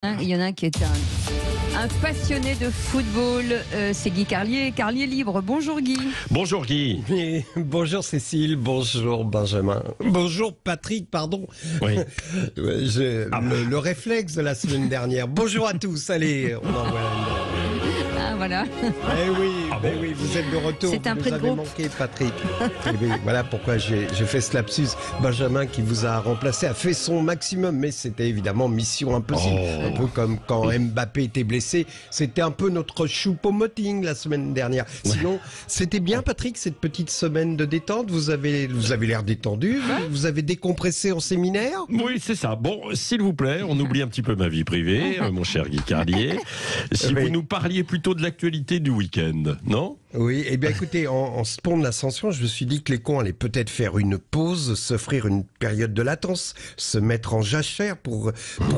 Il y en a un qui est un passionné de football, c'est Guy Carlier. Carlier Libre, bonjour Guy. Bonjour Guy. Bonjour Cécile, bonjour Benjamin. Bonjour Patrick, pardon. Oui. Le réflexe de la semaine dernière. Bonjour à tous, allez, on envoie Ah voilà. oui, vous êtes de retour. C'est un vous prêt nous de avez groupe. manqué, Patrick. Eh oui, voilà pourquoi j'ai fait ce lapsus. Benjamin, qui vous a remplacé, a fait son maximum, mais c'était évidemment mission impossible. Un peu comme quand Mbappé était blessé. C'était un peu notre choupo-moting la semaine dernière. Sinon, c'était bien, Patrick, cette petite semaine de détente. Vous avez l'air détendu. Vous avez décompressé en séminaire. Oui, c'est ça. Bon, s'il vous plaît, on oublie un petit peu ma vie privée, mon cher Guy Carlier. Si Oui. vous nous parliez plutôt de l'actualité du week-end, non ? Oui, eh bien écoutez, en ce pont de l'Ascension, je me suis dit que les cons allaient peut-être faire une pause, s'offrir une période de latence, se mettre en jachère pour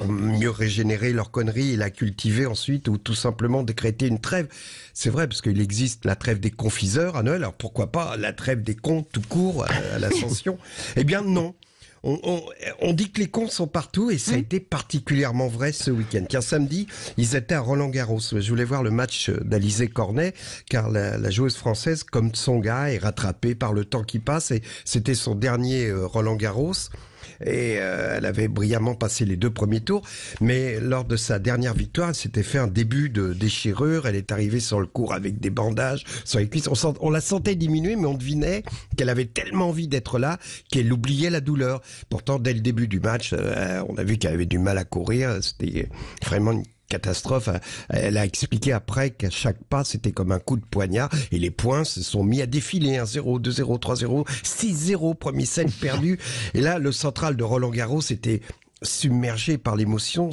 mieux régénérer leur connerie et la cultiver ensuite, ou tout simplement décréter une trêve. C'est vrai, parce qu'il existe la trêve des confiseurs à Noël, alors pourquoi pas la trêve des cons tout court à l'Ascension ? Eh bien non. On dit que les cons sont partout et ça a été particulièrement vrai ce week-end. Car samedi, ils étaient à Roland-Garros. Je voulais voir le match d'Alizé Cornet car la joueuse française, comme Tsonga, est rattrapée par le temps qui passe et c'était son dernier Roland-Garros. Et elle avait brillamment passé les 2 premiers tours, mais lors de sa dernière victoire, elle s'était fait un début de déchirure. Elle est arrivée sur le court avec des bandages sur les cuisses. On la sentait diminuer, mais on devinait qu'elle avait tellement envie d'être là qu'elle oubliait la douleur. Pourtant, dès le début du match, on a vu qu'elle avait du mal à courir. C'était vraiment une catastrophe. Elle a expliqué après qu'à chaque pas, c'était comme un coup de poignard et les points se sont mis à défiler. 1-0, 2-0, 3-0, 6-0, premier set perdu. Et là, le central de Roland-Garros était submergé par l'émotion.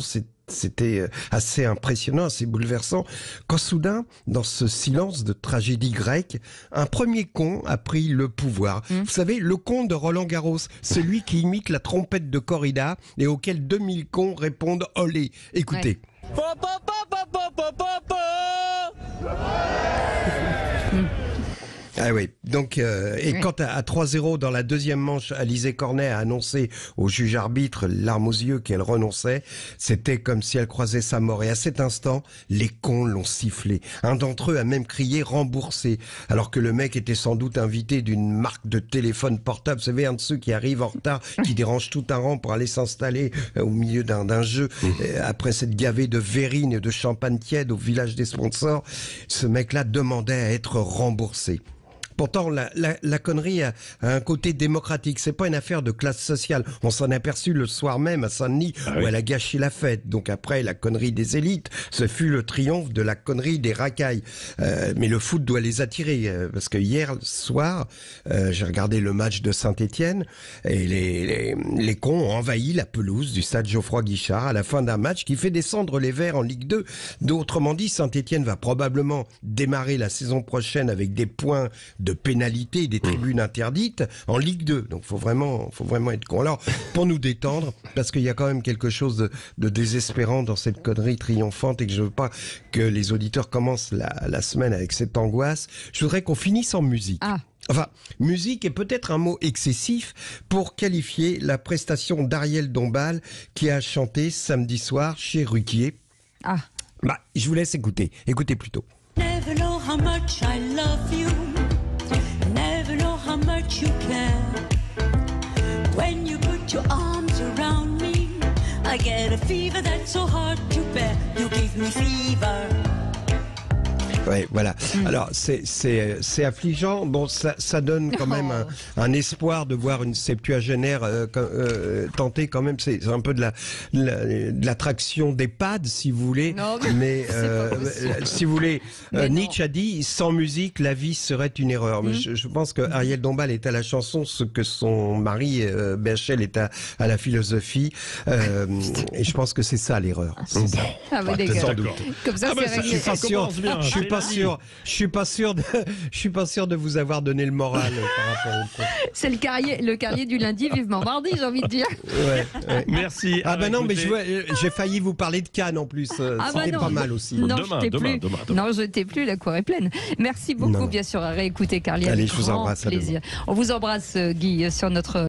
C'était assez impressionnant, assez bouleversant, quand soudain, dans ce silence de tragédie grecque, un premier con a pris le pouvoir. Vous savez, le con de Roland-Garros, celui qui imite la trompette de corrida et auquel 2000 cons répondent « olé ». Écoutez. Ah oui, donc et quand à 3-0 dans la deuxième manche, Alizé Cornet a annoncé au juge arbitre, larmes aux yeux, qu'elle renonçait, c'était comme si elle croisait sa mort. Et à cet instant, les cons l'ont sifflé. Un d'entre eux a même crié remboursé, alors que le mec était sans doute invité d'une marque de téléphone portable. Vous savez, un de ceux qui arrivent en retard, qui dérange tout un rang pour aller s'installer au milieu d'un jeu. Après cette gavée de verrine et de champagne tiède au village des sponsors, ce mec-là demandait à être remboursé. Pourtant, la connerie a un côté démocratique. C'est pas une affaire de classe sociale. On s'en est aperçu le soir même à Saint-Denis où elle a gâché la fête. Donc après, la connerie des élites, ce fut le triomphe de la connerie des racailles. Mais le foot doit les attirer. Parce que hier soir, j'ai regardé le match de Saint-Étienne et les cons ont envahi la pelouse du stade Geoffroy-Guichard à la fin d'un match qui fait descendre les Verts en Ligue 2. Autrement dit, Saint-Étienne va probablement démarrer la saison prochaine avec des points de pénalité et des tribunes interdites en Ligue 2. Donc faut vraiment être con. Alors, pour nous détendre, parce qu'il y a quand même quelque chose de désespérant dans cette connerie triomphante et que je veux pas que les auditeurs commencent la semaine avec cette angoisse, je voudrais qu'on finisse en musique. Enfin, musique est peut-être un mot excessif pour qualifier la prestation d'Ariel Dombal qui a chanté samedi soir chez Ruquier. Je vous laisse écouter. Écoutez plutôt. Never know how much I love you. Never know how much you care. When you put your arms around me, I get a fever that's so hard to bear. You give me fever. Ouais, voilà. Alors, c'est affligeant. Bon, ça donne quand même un espoir de voir une septuagénaire tenter quand même. C'est un peu de l'attraction d'EHPAD, si vous voulez. Non, mais si vous voulez, Nietzsche a dit, sans musique, la vie serait une erreur. Mais je pense que Ariel Dombal est à la chanson ce que son mari, BHL, est à la philosophie. Et je pense que c'est ça l'erreur. C'est ça. Ah oui, Sans doute. Comme ça, c'est réglé. Je suis pas sûr de vous avoir donné le moral par rapport au coup. C'est le carrier du lundi, vivement mardi, j'ai envie de dire. Ouais. Merci. Non, mais j'ai failli vous parler de Cannes en plus. C'était pas mal aussi. Non, Demain. Non, je t'ai plus, la cour est pleine. Merci beaucoup, bien sûr, à réécouter Carlier. Allez, avec je vous grand embrasse, à plaisir. On vous embrasse, Guy, sur notre